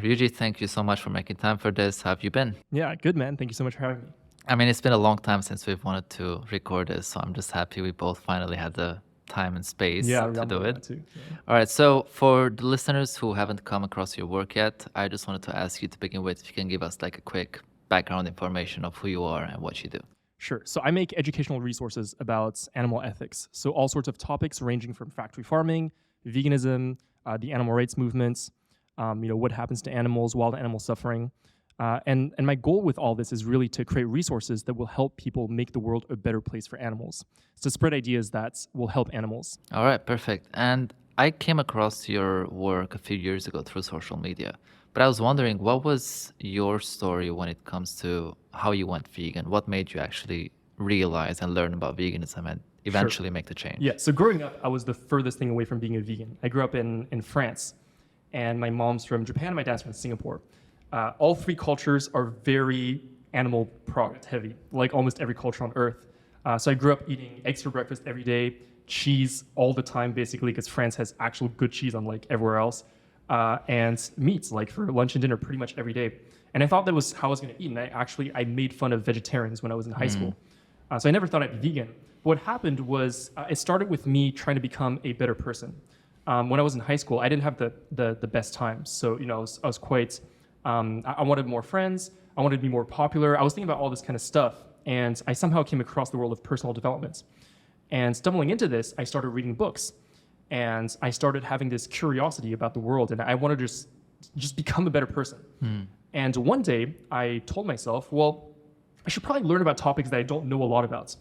Ryuji, thank you so much for making time for this. How have you been? Yeah, good man. Thank you so much for having me. I mean, it's been a long time since we've wanted to record this, so I'm just happy we both finally had the time and space Yeah, to I'm do glad it. too. Yeah. All right, so for the listeners who haven't come across your work yet, I just wanted to ask you to begin with if you can give us like a quick background information of who you are and what you do. Sure. So I make educational resources about animal ethics. So all sorts of topics ranging from factory farming, veganism, the animal rights movements, what happens to animals, wild animal suffering. And my goal with all this is really to create resources that will help people make the world a better place for animals. To spread ideas that will help animals. All right, perfect. And I came across your work a few years ago through social media, but I was wondering, what was your story when it comes to how you went vegan? What made you actually realize and learn about veganism and Sure. eventually make the change? Yeah. So growing up, I was the furthest thing away from being a vegan. I grew up in France, and my mom's from Japan, and my dad's from Singapore. All three cultures are very animal product heavy, like almost every culture on Earth. So I grew up eating eggs for breakfast every day, cheese all the time, basically, because France has actual good cheese unlike everywhere else, and meats, like for lunch and dinner, pretty much every day. And I thought that was how I was going to eat. And I made fun of vegetarians when I was in high school. So I never thought I'd be vegan. What happened was it started with me trying to become a better person. When I was in high school, I didn't have the best times. So I was quite. I wanted more friends. I wanted to be more popular. I was thinking about all this kind of stuff, and I somehow came across the world of personal development. And stumbling into this, I started reading books, and I started having this curiosity about the world, and I wanted to just become a better person. And one day, I told myself, well, I should probably learn about topics that I don't know a lot about.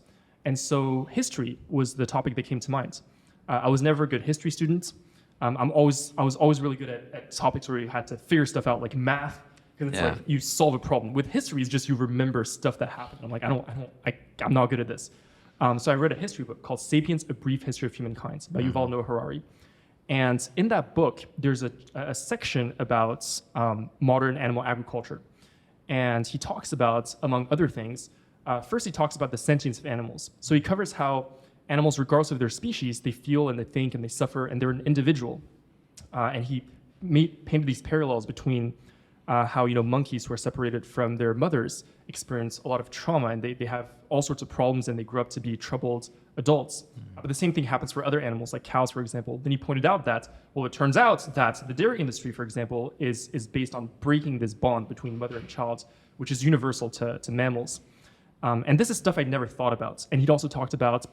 And so history was the topic that came to mind. I was never a good history student. I was always really good at topics where you had to figure stuff out, like math, because it's like you solve a problem. With history, it's just you remember stuff that happened. I'm like, I'm not good at this. So I read a history book called *Sapiens: A Brief History of Humankind* by Yuval Noah Harari. And in that book, there's a section about modern animal agriculture. And he talks about, among other things, first he talks about the sentience of animals. So he covers how animals, regardless of their species, they feel and they think and they suffer, and they're an individual. And he painted these parallels between how monkeys who are separated from their mothers experience a lot of trauma, and they have all sorts of problems, and they grow up to be troubled adults. But the same thing happens for other animals, like cows, for example. Then he pointed out that, well, it turns out that the dairy industry, for example, is based on breaking this bond between mother and child, which is universal to mammals. And this is stuff I'd never thought about. And he'd also talked about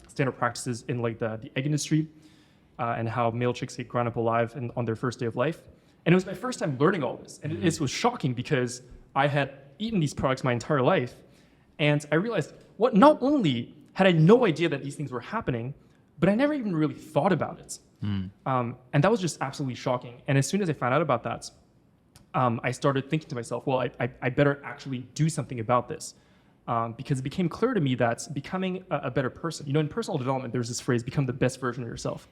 standard practices in like the egg industry, and how male chicks get ground up alive on their first day of life. And it was my first time learning all this. And it was shocking because I had eaten these products my entire life. And I realized, not only had I no idea that these things were happening, but I never even really thought about it. And that was just absolutely shocking. And as soon as I found out about that, I started thinking to myself, well, I better actually do something about this. Because it became clear to me that becoming a better person, in personal development, there's this phrase, become the best version of yourself.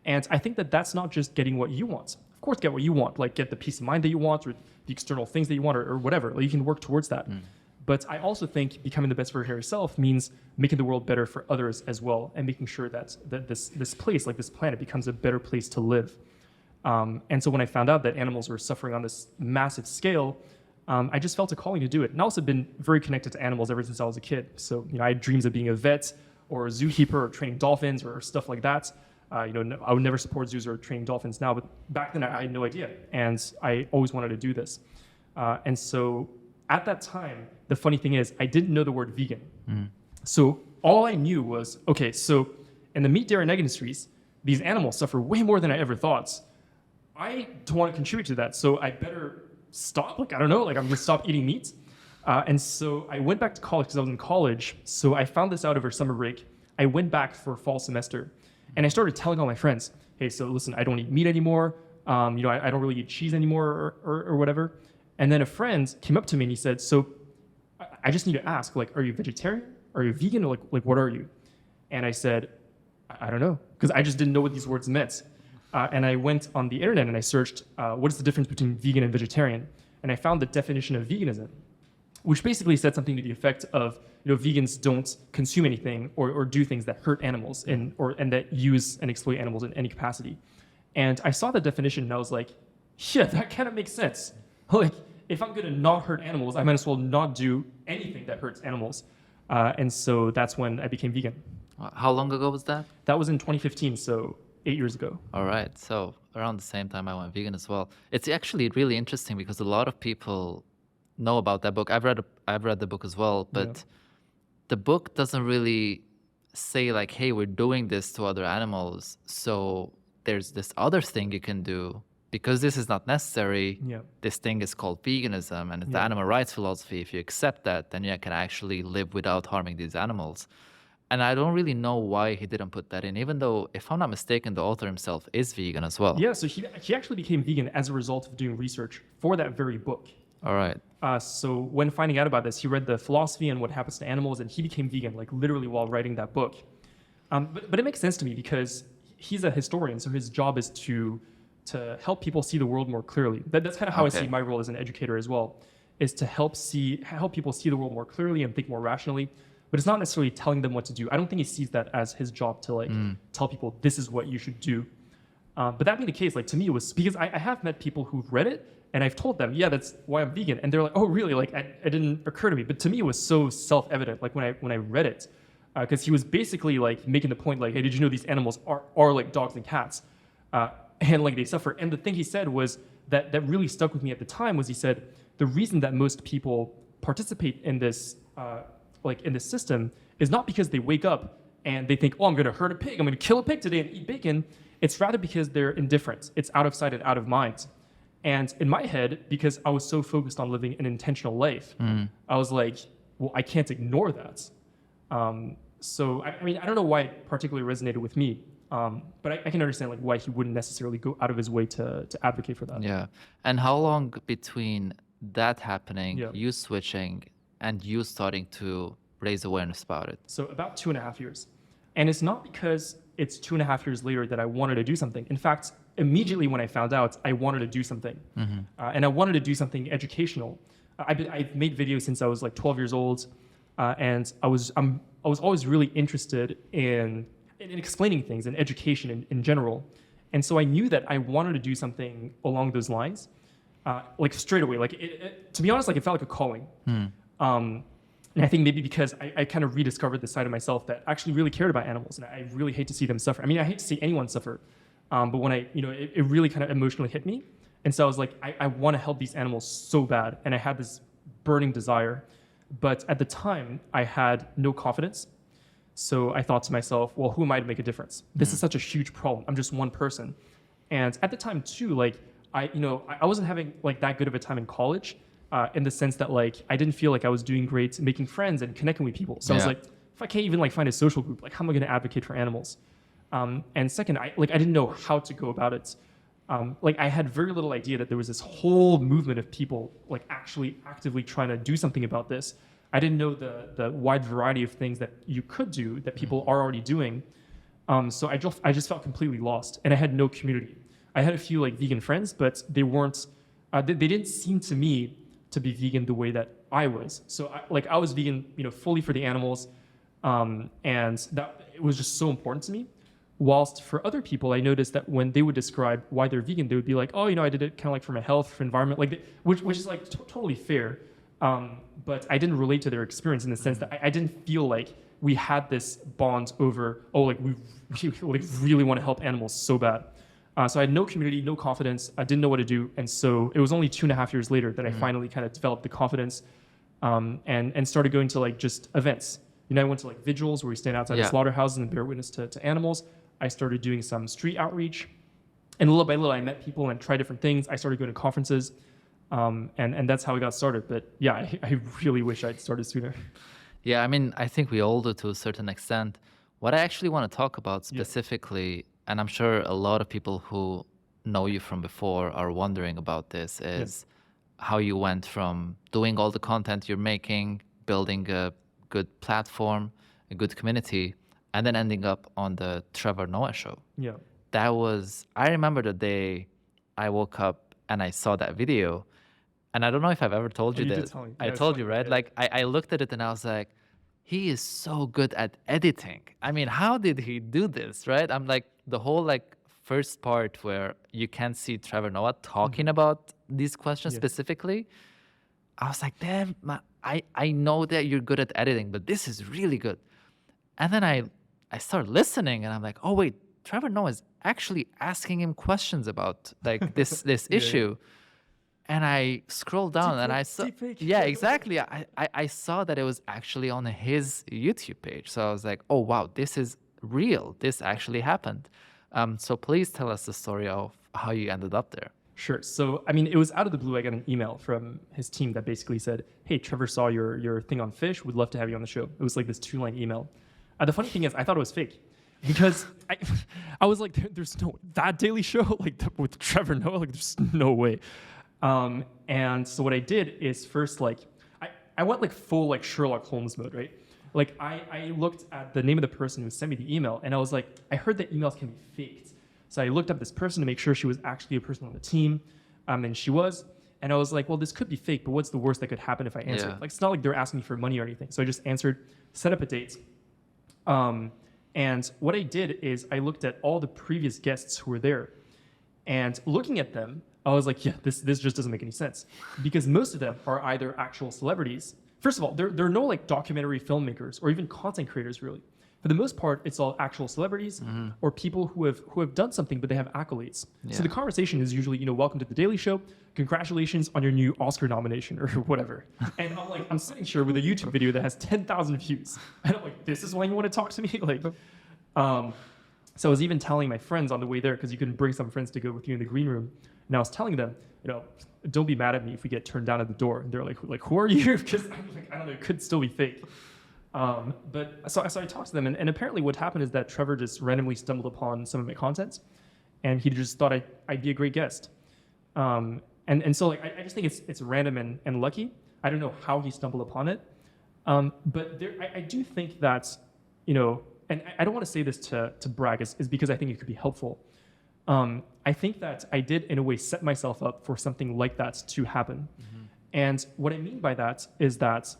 And I think that that's not just getting what you want. Of course, get what you want, like get the peace of mind that you want, or the external things that you want, or whatever. Like you can work towards that. But I also think becoming the best version of yourself means making the world better for others as well, and making sure that this place, like this planet, becomes a better place to live. And so when I found out that animals were suffering on this massive scale, I just felt a calling to do it. And I also been very connected to animals ever since I was a kid. So I had dreams of being a vet or a zookeeper or training dolphins or stuff like that. I would never support zoos or training dolphins now, but back then I had no idea. And I always wanted to do this. And so at that time, the funny thing is I didn't know the word vegan. So all I knew was, okay, so in the meat, dairy, and egg industries, these animals suffer way more than I ever thought. I don't want to contribute to that, so I better stop. I'm gonna stop eating meat. And so I went back to college because I was in college. So I found this out over summer break. I went back for fall semester, and I started telling all my friends, hey, so listen, I don't eat meat anymore. I don't really eat cheese anymore or whatever. And then a friend came up to me and he said, so I just need to ask, like, are you vegetarian? Are you vegan? Or like what are you? And I said, I don't know, because I just didn't know what these words meant. And I went on the internet and I searched, what is the difference between vegan and vegetarian? And I found the definition of veganism, which basically said something to the effect of, vegans don't consume anything or do things that hurt animals and that use and exploit animals in any capacity. And I saw the definition and I was like, yeah, that kind of makes sense. Like, if I'm gonna not hurt animals, I might as well not do anything that hurts animals. And so that's when I became vegan. How long ago was that? That was in 2015, so 8 years ago. All right. So around the same time I went vegan as well. It's actually really interesting because a lot of people know about that book. I've read the book as well, but the book doesn't really say like, hey, we're doing this to other animals, so there's this other thing you can do because this is not necessary. Yeah. This thing is called veganism, and it's the Yeah. animal rights philosophy. If you accept that, then you can actually live without harming these animals. And I don't really know why he didn't put that in, even though, if I'm not mistaken, the author himself is vegan as well. Yeah, so he actually became vegan as a result of doing research for that very book. All right. So when finding out about this, he read the philosophy and what happens to animals, and he became vegan, like literally while writing that book. But it makes sense to me because he's a historian, so his job is to help people see the world more clearly. That's kind of how I see my role as an educator as well, is to help people see the world more clearly and think more rationally. But it's not necessarily telling them what to do. I don't think he sees that as his job to like tell people this is what you should do. But that being the case, like to me, it was because I have met people who've read it and I've told them, yeah, that's why I'm vegan. And they're like, oh, really? Like, it didn't occur to me. But to me, it was so self-evident. Like when I read it, because he was basically like making the point, like, hey, did you know these animals are like dogs and cats, and like they suffer? And the thing he said was that really stuck with me at the time was he said the reason that most people participate in this in this system is not because they wake up and they think, oh, I'm going to hurt a pig, I'm going to kill a pig today and eat bacon. It's rather because they're indifferent. It's out of sight and out of mind. And in my head, because I was so focused on living an intentional life, I was like, well, I can't ignore that. So I mean, I don't know why it particularly resonated with me, but I can understand like why he wouldn't necessarily go out of his way to advocate for that. Yeah. And how long between that happening, Yeah. you switching, and you starting to raise awareness about it? So about 2.5 years. And it's not because it's 2.5 years later that I wanted to do something. In fact, immediately when I found out, I wanted to do something. And I wanted to do something educational. I've made videos since I was like 12 years old. And I was always really interested in explaining things and education in general. And so I knew that I wanted to do something along those lines, like straight away. Like to be honest, like it felt like a calling. And I think maybe because I kind of rediscovered the side of myself that actually really cared about animals, and I really hate to see them suffer. I mean, I hate to see anyone suffer, but when it really kind of emotionally hit me. And so I was like, I want to help these animals so bad, and I had this burning desire. But at the time, I had no confidence. So I thought to myself, well, who am I to make a difference? This is such a huge problem. I'm just one person. And at the time too, like I wasn't having like that good of a time in college, in the sense that like I didn't feel like I was doing great making friends and connecting with people. So I was like, if I can't even like find a social group, like how am I going to advocate for animals? And second, I didn't know how to go about it. Like I had very little idea that there was this whole movement of people like actually actively trying to do something about this. I didn't know the wide variety of things that you could do that people are already doing. So I just felt completely lost, and I had no community. I had a few like vegan friends, but they weren't. They didn't seem to me to be vegan the way that I was. So I was vegan, fully for the animals, and that it was just so important to me. Whilst for other people, I noticed that when they would describe why they're vegan, they would be like, oh, I did it kind of like for my health, for environment, like which is like totally fair. But I didn't relate to their experience in the sense that I didn't feel like we had this bond over, like we like really want to help animals so bad. So I had no community, no confidence. I didn't know what to do. And so it was only 2.5 years later that I finally kind of developed the confidence, and started going to like just events. I went to like vigils where we stand outside the slaughterhouses and bear witness to animals. I started doing some street outreach, and little by little I met people and tried different things. I started going to conferences, and that's how I got started. But yeah, I really wish I'd started sooner. Yeah, I mean, I think we all do to a certain extent. What I actually want to talk about specifically, and I'm sure a lot of people who know you from before are wondering about this, is how you went from doing all the content you're making, building a good platform, a good community, and then ending up on the Trevor Noah show. Yeah. That was, I remember the day I woke up and I saw that video, and I don't know if I've ever told you You this. did tell me. I Yeah, told you, funny, right? yeah. Like I looked at it and I was like, he is so good at editing. I mean, how did he do this, right? I'm like, the whole like first part where you can see Trevor Noah talking about these questions Yeah. specifically, I was like, damn, I know that you're good at editing, but this is really good. And then I started listening, and I'm like, oh wait, Trevor Noah is actually asking him questions about like this Yeah. issue. And I scrolled down and I saw, Deepfake. yeah, exactly. I saw that it was actually on his YouTube page. So I was like, oh wow, this is real. This actually happened. So please tell us the story of how you ended up there. Sure. So, I mean, it was out of the blue. I got an email from his team that basically said, "Hey, Trevor saw your thing on Fish. Would love to have you on the show." It was like this 2-line email. The funny thing is, I thought it was fake because I was like, "There's no that Daily Show like with Trevor Noah. Like, there's no way." And so what I did is first like I went like full like Sherlock Holmes mode, right? Like I looked at the name of the person who sent me the email, and I was like, I heard that emails can be faked. So I looked up this person to make sure she was actually a person on the team, and she was. And I was like, well, this could be fake, but what's the worst that could happen if I answer? Yeah. Like, it's not like they're asking me for money or anything. So I just answered, set up a date. And what I did is I looked at all the previous guests who were there, and looking at them, I was like, yeah, this just doesn't make any sense, because most of them are either actual celebrities. First of all, there are no like documentary filmmakers or even content creators really. For the most part, it's all actual celebrities or people who have done something, but they have accolades. Yeah. So the conversation is usually, welcome to the Daily Show. Congratulations on your new Oscar nomination or whatever. And I'm sitting here with a YouTube video that has 10,000 views. And I'm like, this is why you want to talk to me? So I was even telling my friends on the way there, because you can bring some friends to go with you in the green room. And I was telling them, don't be mad at me if we get turned down at the door. And they're like, who are you? Because I'm like, I don't know, it could still be fake. But so I talked to them, and apparently what happened is that Trevor just randomly stumbled upon some of my content, and he just thought I'd be a great guest. And so like I just think it's random and lucky. I don't know how he stumbled upon it, but I do think that and I don't want to say this to brag, is because I think it could be helpful. I think that I did in a way set myself up for something like that to happen, and what I mean by that is that.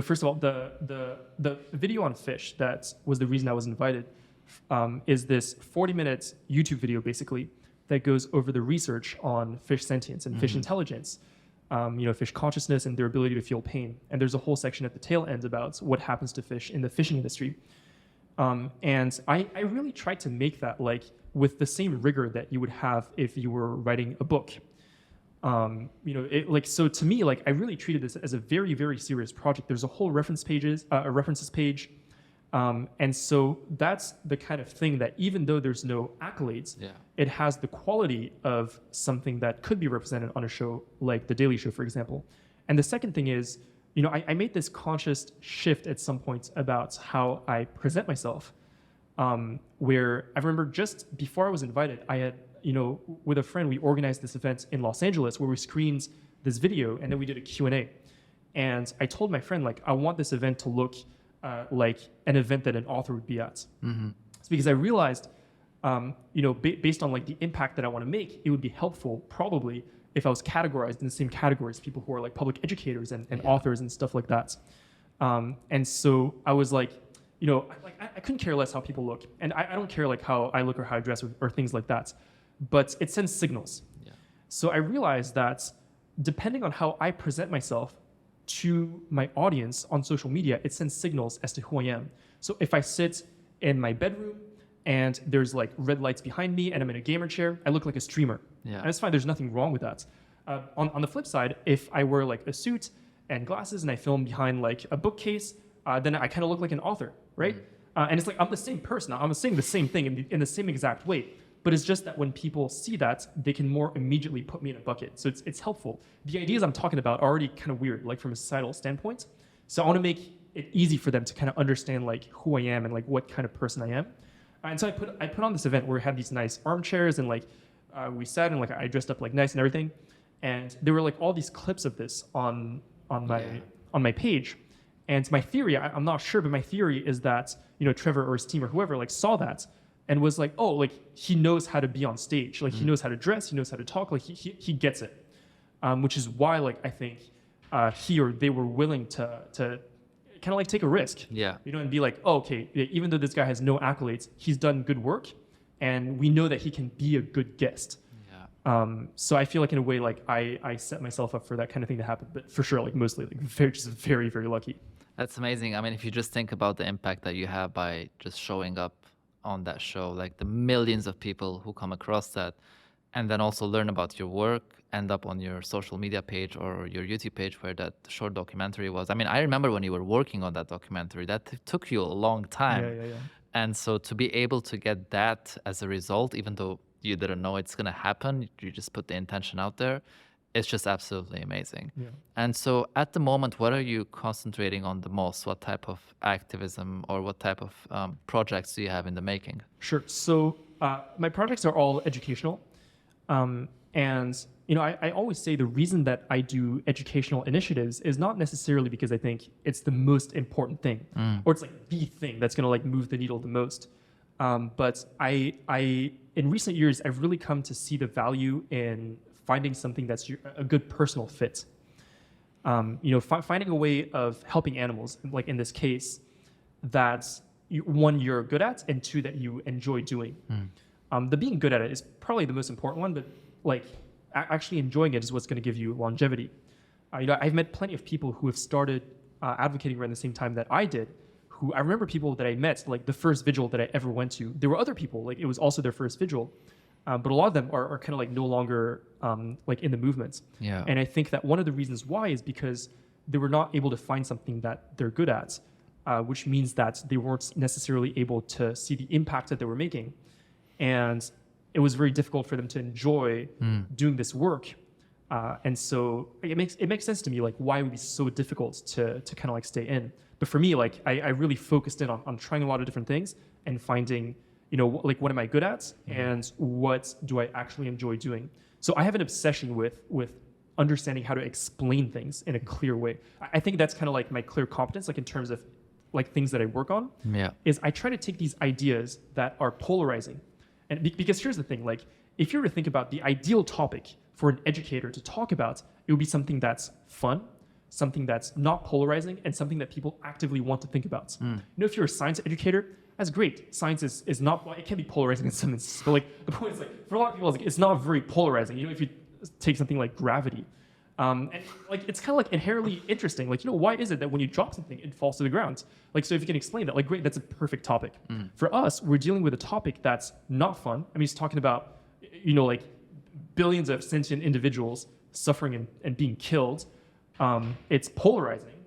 First of all, the video on fish that was the reason I was invited is this 40-minute YouTube video, basically, that goes over the research on fish sentience and fish intelligence, fish consciousness and their ability to feel pain. And there's a whole section at the tail end about what happens to fish in the fishing industry. And I really tried to make that like with the same rigor that you would have if you were writing a book. So to me, like I really treated this as a very, very serious project. There's a whole references page. And so that's the kind of thing that even though there's no accolades, it has the quality of something that could be represented on a show like The Daily Show, for example. And the second thing is, I made this conscious shift at some point about how I present myself, where I remember just before I was invited, I had with a friend, we organized this event in Los Angeles where we screened this video and then we did a Q&A. And I told my friend, like, I want this event to look like an event that an author would be at. It's because I realized, based on like the impact that I want to make, it would be helpful probably if I was categorized in the same categories, people who are like public educators and authors and stuff like that. And so I was like, I couldn't care less how people look. And I don't care like how I look or how I dress or things like that. But it sends signals. So I realized that depending on how I present myself to my audience on social media, it sends signals as to who I am. So if I sit in my bedroom and there's like red lights behind me and I'm in a gamer chair, I look like a streamer. And it's fine, there's nothing wrong with that. On the flip side, if I wear like a suit and glasses and I film behind like a bookcase, then I kind of look like an author, right? And it's like I'm the same person. I'm saying the same thing in the same exact way. But it's just that when people see that, they can more immediately put me in a bucket. So it's helpful. The ideas I'm talking about are already kind of weird, like from a societal standpoint. So I want to make it easy for them to kind of understand like who I am and like what kind of person I am. And so I put on this event where we had these nice armchairs and like we sat and like I dressed up like nice and everything. And there were like all these clips of this on my page. And my theory, I'm not sure, but my theory is that Trevor or his team or whoever like saw that and was like, oh, like he knows how to be on stage, like he knows how to dress, he knows how to talk, like he gets it, which is why like I think he or they were willing to kind of like take a risk, and be like, oh, okay, even though this guy has no accolades, he's done good work, and we know that he can be a good guest. So I feel like in a way, like I set myself up for that kind of thing to happen, but for sure, like mostly like just very, very lucky. That's amazing. I mean, if you just think about the impact that you have by just showing up on that show, like the millions of people who come across that and then also learn about your work, end up on your social media page or your YouTube page where that short documentary was. I mean, I remember when you were working on that documentary, that took you a long time. Yeah. And so to be able to get that as a result, even though you didn't know it's going to happen, you just put the intention out there, it's just absolutely amazing. Yeah. And so at the moment, what are you concentrating on the most? What type of activism or what type of projects do you have in the making? Sure. So my projects are all educational. And, you know, I always say the reason that I do educational initiatives is not necessarily because I think it's the most important thing or it's like the thing that's going to like move the needle the most. But I, in recent years, I've really come to see the value in finding something that's a good personal fit. You know, finding a way of helping animals, like in this case, that one, you're good at, and two, that you enjoy doing. The being good at it is probably the most important one, but like actually enjoying it is what's going to give you longevity. You know, I've met plenty of people who have started advocating around the same time that I did. Who I remember people that I met, like the first vigil that I ever went to. There were other people, like it was also their first vigil, but a lot of them are kind of like no longer like in the movement. Yeah. And I think that one of the reasons why is because they were not able to find something that they're good at, which means that they weren't necessarily able to see the impact that they were making. And it was very difficult for them to enjoy doing this work. And so it makes sense to me, like why it would be so difficult to kind of like stay in. But for me, like I really focused in on trying a lot of different things and finding, you know, like what am I good at and what do I actually enjoy doing. So I have an obsession with understanding how to explain things in a clear way. I think that's kind of like my clear competence, like in terms of like things that I work on. Is I try to take these ideas that are polarizing. And because here's the thing, like if you were to think about the ideal topic for an educator to talk about, it would be something that's fun, something that's not polarizing, and something that people actively want to think about. You know, if you're a science educator, that's great. Science is not, it can be polarizing in some instances, but like the point is like, for a lot of people, it's not very polarizing. You know, if you take something like gravity, and like it's kind of like inherently interesting. Like, you know, why is it that when you drop something, it falls to the ground? Like, so if you can explain that, like, great, that's a perfect topic. For us, we're dealing with a topic that's not fun. I mean, it's talking about, you know, like billions of sentient individuals suffering and being killed. It's polarizing,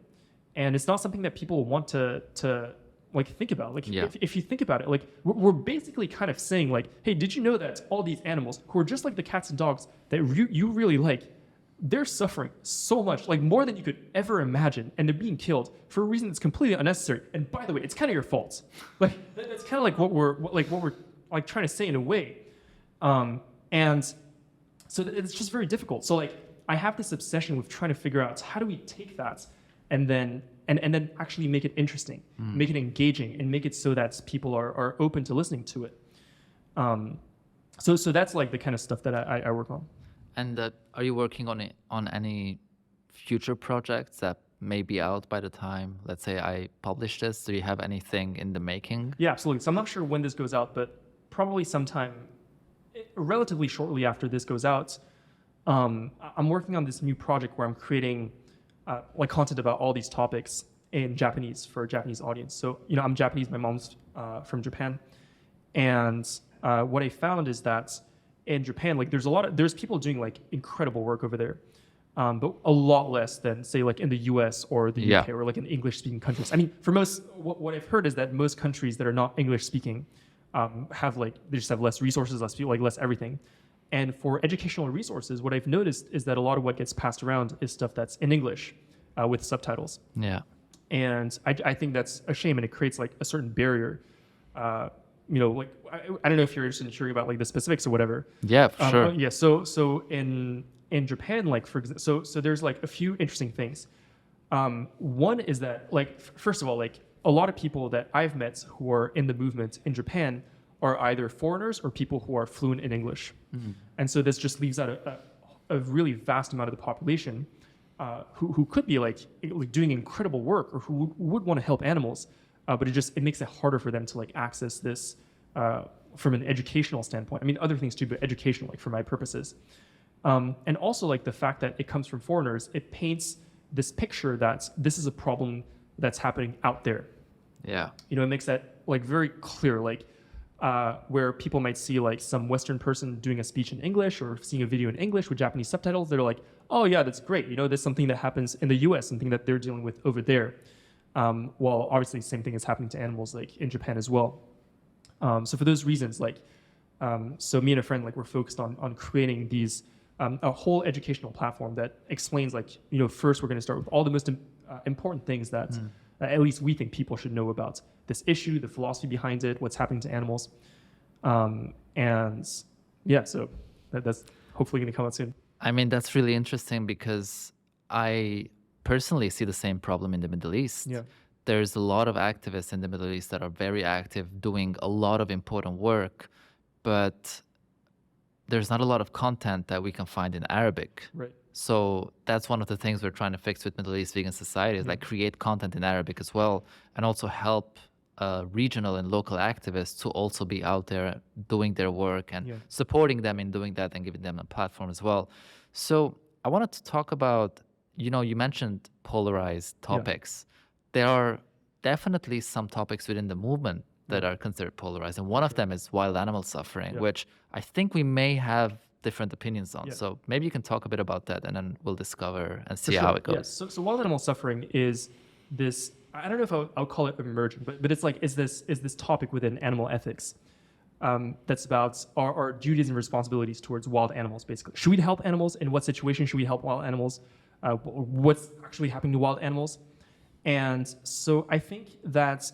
and it's not something that people want to like think about. Like, if you think about it, like we're basically kind of saying like, hey, did you know that all these animals who are just like the cats and dogs that you really like, they're suffering so much, like more than you could ever imagine, and they're being killed for a reason that's completely unnecessary. And by the way, it's kind of your fault. Like that's kind of like what we're like trying to say in a way. And so it's just very difficult. So like I have this obsession with trying to figure out how do we take that and then actually make it interesting, make it engaging, and make it so that people are open to listening to it. So that's like the kind of stuff that I work on. And are you working on any future projects that may be out by the time, let's say, I publish this? Do you have anything in the making? Yeah, absolutely. So I'm not sure when this goes out, but probably sometime relatively shortly after this goes out. I'm working on this new project where I'm creating like content about all these topics in Japanese for a Japanese audience. So, you know, I'm Japanese, my mom's from Japan. And what I found is that in Japan, like there's people doing like incredible work over there, but a lot less than say like in the US or the UK or like in English speaking countries. I mean, for most, what I've heard is that most countries that are not English speaking have like, they just have less resources, less people, like less everything. And for educational resources, what I've noticed is that a lot of what gets passed around is stuff that's in English with subtitles. Yeah. And I think that's a shame, and it creates like a certain barrier. You know, like I don't know if you're interested in hearing about like the specifics or whatever. Yeah, for sure. Yeah. So in Japan, like for example, so there's like a few interesting things. One is that like first of all, like a lot of people that I've met who are in the movement in Japan are either foreigners or people who are fluent in English. And so this just leaves out a really vast amount of the population who could be like doing incredible work or who would want to help animals, but it makes it harder for them to like access this from an educational standpoint. I mean, other things too, but educational, like for my purposes. And also like the fact that it comes from foreigners, it paints this picture that this is a problem that's happening out there. Yeah. You know, it makes that like very clear, like where people might see like some Western person doing a speech in English or seeing a video in English with Japanese subtitles. They're like, oh yeah, that's great. You know, there's something that happens in the US, something that they're dealing with over there. Well, obviously the same thing is happening to animals like in Japan as well. So for those reasons, like, so me and a friend, like we're focused on creating these, a whole educational platform that explains like, you know, first we're going to start with all the most important things that at least we think people should know about this issue, the philosophy behind it, what's happening to animals. And yeah, so that's hopefully going to come out soon. I mean, that's really interesting because I personally see the same problem in the Middle East. Yeah. There's a lot of activists in the Middle East that are very active, doing a lot of important work, but there's not a lot of content that we can find in Arabic. Right. So that's one of the things we're trying to fix with Middle East vegan society is like create content in Arabic as well, and also help regional and local activists to also be out there doing their work and supporting them in doing that and giving them a platform as well. So I wanted to talk about, you know, you mentioned polarized topics. There are definitely some topics within the movement that are considered polarized. And one of them is wild animal suffering, which I think we may have different opinions on. So maybe you can talk a bit about that and then we'll discover and see how it goes. Yes. So wild animal suffering is this, I don't know if I'll call it emergent, but it's like, is this topic within animal ethics that's about our duties and responsibilities towards wild animals, basically. Should we help animals? In what situation should we help wild animals? What's actually happening to wild animals? And so I think that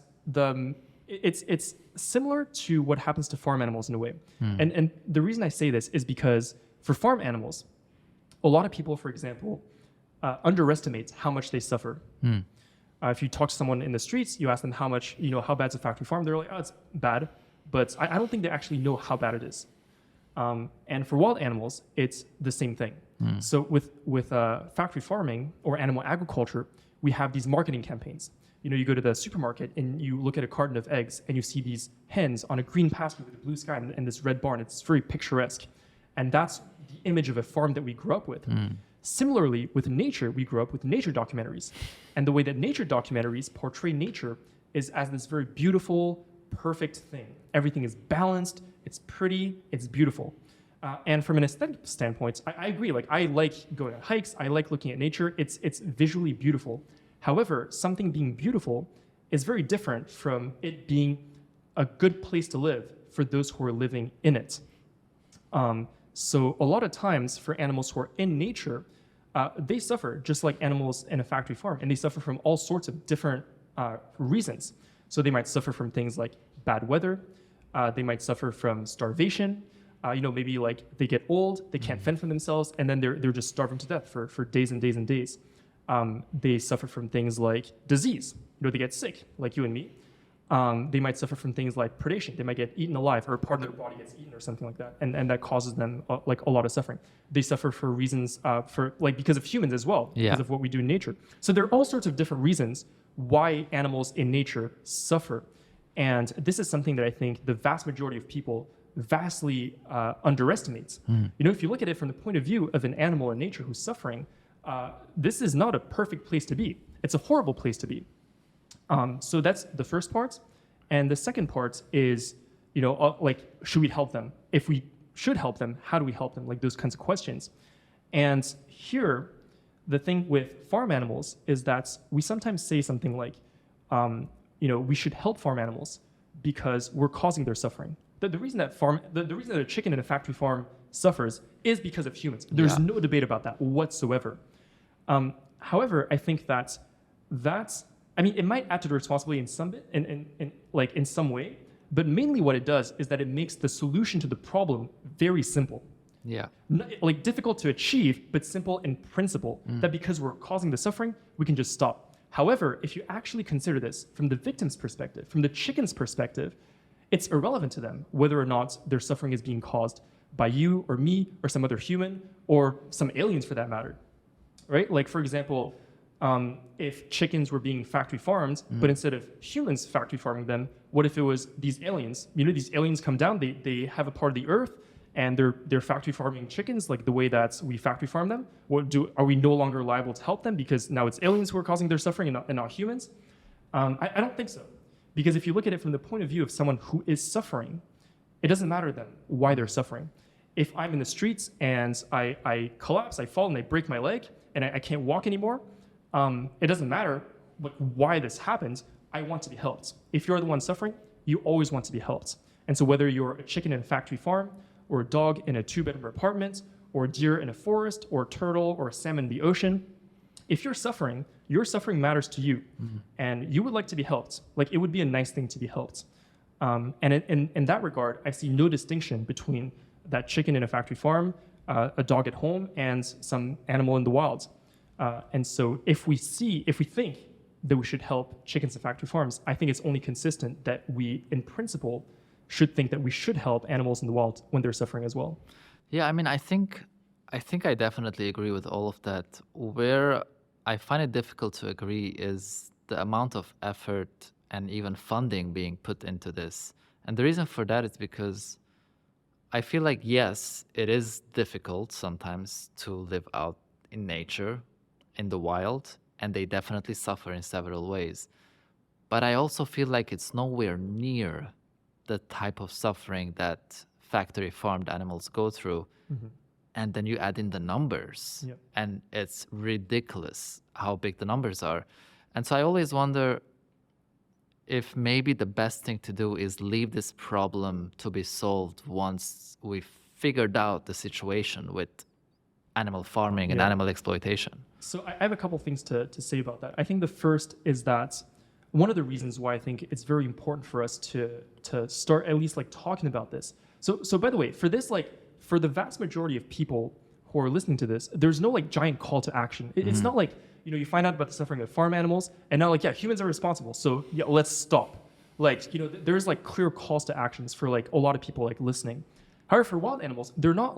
it's similar to what happens to farm animals in a way. And the reason I say this is because for farm animals, a lot of people, for example, underestimate how much they suffer. If you talk to someone in the streets, you ask them how much, you know, how bad's a factory farm? They're like, oh, it's bad. But I don't think they actually know how bad it is. And for wild animals, it's the same thing. So with factory farming or animal agriculture, we have these marketing campaigns. You know, you go to the supermarket and you look at a carton of eggs and you see these hens on a green pasture with a blue sky and this red barn. It's very picturesque. And that's the image of a farm that we grew up with. Similarly, with nature, we grew up with nature documentaries. And the way that nature documentaries portray nature is as this very beautiful, perfect thing. Everything is balanced, it's pretty, it's beautiful. And from an aesthetic standpoint, I agree. Like, I like going on hikes, I like looking at nature. It's visually beautiful. However, something being beautiful is very different from it being a good place to live for those who are living in it. So a lot of times for animals who are in nature, they suffer just like animals in a factory farm, and they suffer from all sorts of different reasons. So they might suffer from things like bad weather. They might suffer from starvation. You know, maybe like they get old, they can't fend for themselves, and then they're just starving to death for days and days and days. They suffer from things like disease. You know, they get sick, like you and me. They might suffer from things like predation. They might get eaten alive, or a part of their body gets eaten or something like that, and that causes them like a lot of suffering. They suffer for reasons because of humans as well, because of what we do in nature. So there are all sorts of different reasons why animals in nature suffer. And this is something that I think the vast majority of people vastly underestimates. You know, if you look at it from the point of view of an animal in nature who's suffering, this is not a perfect place to be. It's a horrible place to be. So that's the first part. And the second part is, you know, like, should we help them? If we should help them, how do we help them? Like those kinds of questions. And here, the thing with farm animals is that we sometimes say something like, you know, we should help farm animals because we're causing their suffering. The reason that the reason that a chicken in a factory farm suffers is because of humans. There's no debate about that whatsoever. However, I think that's, I mean, it might add to the responsibility in some bit, in some way, but mainly what it does is that it makes the solution to the problem very simple. Yeah. Like difficult to achieve, but simple in principle. That because we're causing the suffering, we can just stop. However, if you actually consider this from the victim's perspective, from the chicken's perspective, it's irrelevant to them whether or not their suffering is being caused by you or me or some other human or some aliens for that matter, right? Like, for example, If chickens were being factory farmed, but instead of humans factory farming them, what if it was these aliens? You know, these aliens come down, they have a part of the earth, and they're factory farming chickens like the way that we factory farm them. Are we no longer liable to help them because now it's aliens who are causing their suffering and not humans? I don't think so. Because if you look at it from the point of view of someone who is suffering, it doesn't matter then why they're suffering. If I'm in the streets and I collapse, I fall and I break my leg and I can't walk anymore, it doesn't matter why this happens. I want to be helped. If you're the one suffering, you always want to be helped. And so whether you're a chicken in a factory farm, or a dog in a 2-bedroom apartment, or a deer in a forest, or a turtle, or a salmon in the ocean, if you're suffering, your suffering matters to you, and you would like to be helped. Like, it would be a nice thing to be helped. And in that regard, I see no distinction between that chicken in a factory farm, a dog at home, and some animal in the wild. And so if we think that we should help chickens in factory farms, I think it's only consistent that we, in principle, should think that we should help animals in the wild when they're suffering as well. Yeah, I mean, I think I definitely agree with all of that. Where I find it difficult to agree is the amount of effort and even funding being put into this. And the reason for that is because I feel like, yes, it is difficult sometimes to live out in nature, in the wild, and they definitely suffer in several ways. But I also feel like it's nowhere near the type of suffering that factory farmed animals go through. And then you add in the numbers, and it's ridiculous how big the numbers are. And so I always wonder if maybe the best thing to do is leave this problem to be solved once we've figured out the situation with animal farming and animal exploitation. So I have a couple things to say about that. I think the first is that one of the reasons why I think it's very important for us to start at least talking about this. So by the way, for this, for the vast majority of people who are listening to this, there's no giant call to action. It's not like, you find out about the suffering of farm animals and now humans are responsible. So yeah, let's stop. There's clear calls to actions for a lot of people listening. However, for wild animals, there are not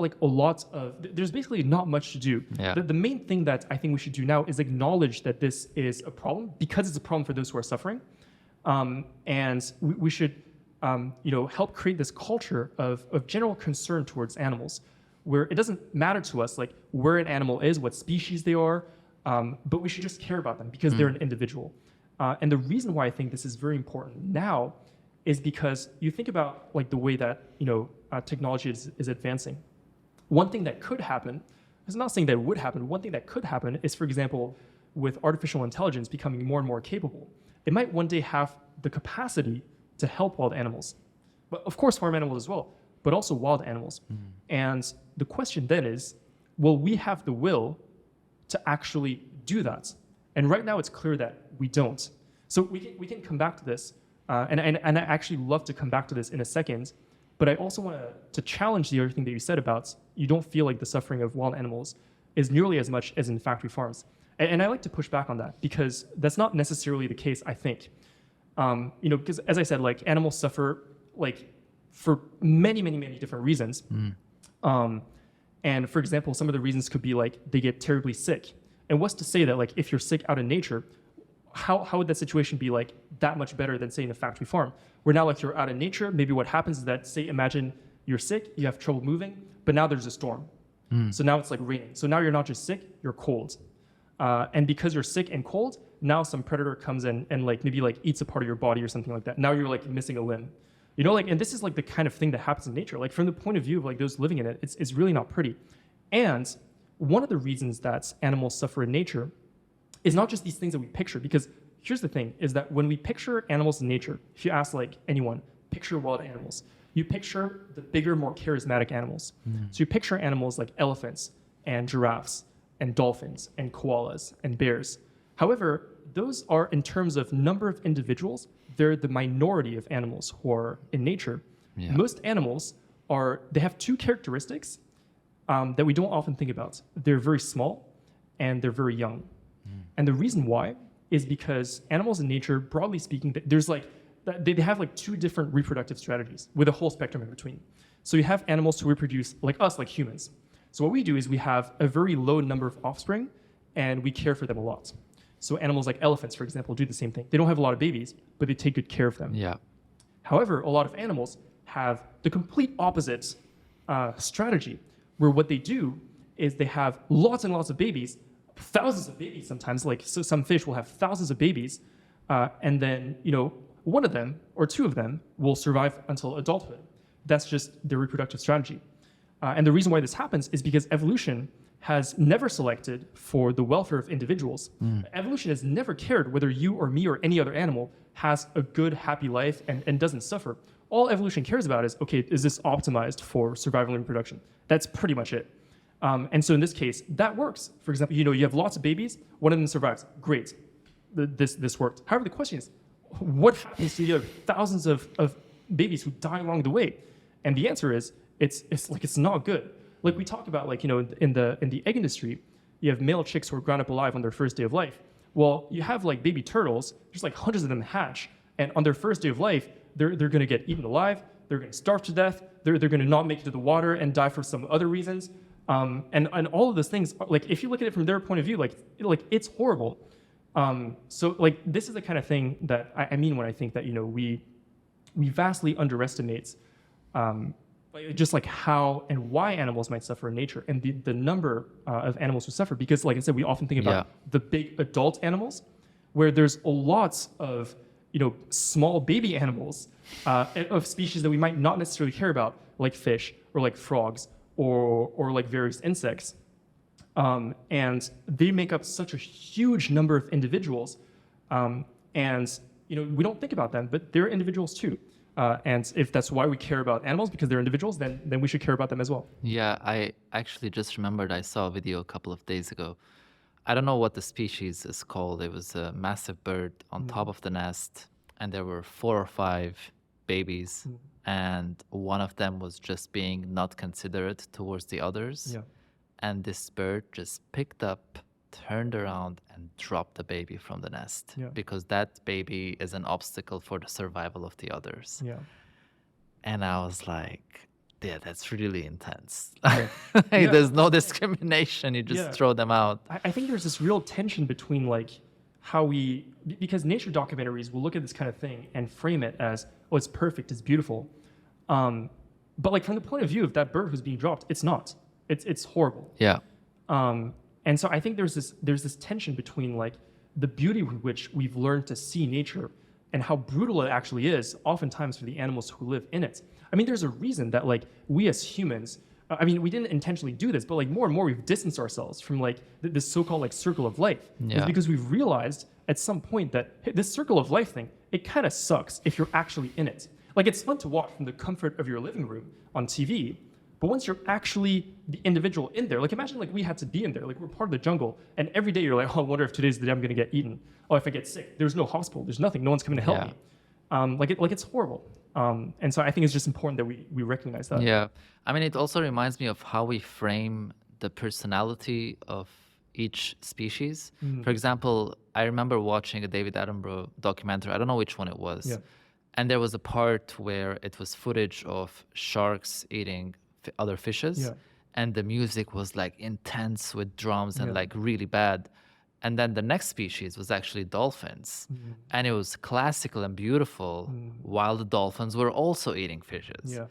there's basically not much to do. Yeah. The main thing that I think we should do now is acknowledge that this is a problem because it's a problem for those who are suffering. And we should help create this culture of general concern towards animals, where it doesn't matter to us where an animal is, what species they are, but we should just care about them because they're an individual. And the reason why I think this is very important now is because you think about the way that technology is advancing. One thing that could happen, I'm not saying that it would happen, one thing that could happen is, for example, with artificial intelligence becoming more and more capable, it might one day have the capacity to help wild animals. But of course farm animals as well, but also wild animals. And the question then is, will we have the will to actually do that? And right now it's clear that we don't. So we can come back to this, and I actually love to come back to this in a second, but I also want to challenge the other thing that you said about you don't feel like the suffering of wild animals is nearly as much as in factory farms. And I like to push back on that because that's not necessarily the case, I think. Because as I said, animals suffer for many, many, many different reasons. And for example, some of the reasons could be they get terribly sick. And what's to say that if you're sick out in nature, how would that situation be that much better than say in a factory farm? Where now you're out in nature, maybe what happens is that, say, imagine you're sick, you have trouble moving, but now there's a storm. So now it's raining. So now you're not just sick, you're cold. And because you're sick and cold, now some predator comes in and maybe eats a part of your body or something like that. Now you're missing a limb. And this is the kind of thing that happens in nature. From the point of view of those living in it, it's really not pretty. And one of the reasons that animals suffer in nature is not just these things that we picture, because here's the thing, is that when we picture animals in nature, if you ask anyone, picture wild animals, you picture the bigger, more charismatic animals. So you picture animals like elephants and giraffes and dolphins and koalas and bears. However, those are, in terms of number of individuals, they're the minority of animals who are in nature. Yeah. Most animals they have two characteristics that we don't often think about. They're very small and they're very young. And the reason why is because animals in nature, broadly speaking, there's they have two different reproductive strategies with a whole spectrum in between. So you have animals who reproduce like us, like humans. So what we do is we have a very low number of offspring and we care for them a lot. So animals like elephants, for example, do the same thing. They don't have a lot of babies, but they take good care of them. Yeah. However, a lot of animals have the complete opposite strategy, where what they do is they have lots and lots of babies, thousands of babies sometimes. Like so some fish will have thousands of babies, and then one of them or two of them will survive until adulthood. That's just their reproductive strategy. And the reason why this happens is because evolution has never selected for the welfare of individuals. Evolution has never cared whether you or me or any other animal has a good, happy life and doesn't suffer. All evolution cares about is, okay, is this optimized for survival and reproduction? That's pretty much it. And so in this case, that works. For example, you have lots of babies, one of them survives. Great, this worked. However, the question is, what happens to the other thousands of babies who die along the way? And the answer is, it's not good. Like we talk about, in the egg industry, you have male chicks who are ground up alive on their first day of life. Well, you have like baby turtles, there's like hundreds of them hatch, and on their first day of life, they're going to get eaten alive, they're going to starve to death, they're going to not make it to the water and die for some other reasons. And all of those things, like if you look at it from their point of view, like it's horrible. So like this is the kind of thing that I mean when I think that we vastly underestimate just like how and why animals might suffer in nature, and the number of animals who suffer, because like I said, we often think about the big adult animals, where there's lots of small baby animals of species that we might not necessarily care about, like fish or like frogs or like various insects, and they make up such a huge number of individuals, and we don't think about them, but they're individuals too. And if that's why we care about animals, because they're individuals, then we should care about them as well. Yeah, I actually just remembered I saw a video a couple of days ago. I don't know what the species is called. It was a massive bird on top of the nest, and there were 4 or 5 babies, and one of them was just being not considerate towards the others. Yeah. And this bird just picked up, turned around, and dropped the baby from the nest, because that baby is an obstacle for the survival of the others. Yeah. And I was like, yeah, that's really intense. Yeah. There's no discrimination. You just throw them out. I think there's this real tension between like how because nature documentaries will look at this kind of thing and frame it as, oh, it's perfect, it's beautiful. But like from the point of view of that bird who's being dropped, it's not. It's horrible. Yeah. And so I think there's this tension between like the beauty with which we've learned to see nature and how brutal it actually is, oftentimes for the animals who live in it. I mean, there's a reason that like we as humans, we didn't intentionally do this, but like more and more we've distanced ourselves from like this so-called like circle of life. Yeah. It's because we've realized at some point that hey, this circle of life thing, it kind of sucks if you're actually in it. Like it's fun to watch from the comfort of your living room on TV, but once you're actually the individual in there, like imagine like we had to be in there, like we're part of the jungle, and every day you're like, oh, I wonder if today's the day I'm gonna get eaten. Oh, if I get sick, there's no hospital, there's nothing, no one's coming to help me. It's horrible. And so I think it's just important that we recognize that. Yeah. I mean, it also reminds me of how we frame the personality of each species. For example, I remember watching a David Attenborough documentary. I don't know which one it was. Yeah. And there was a part where it was footage of sharks eating other fishes. Yeah. And the music was like intense with drums and like really bad. And then the next species was actually dolphins. And it was classical and beautiful while the dolphins were also eating fishes. Yeah.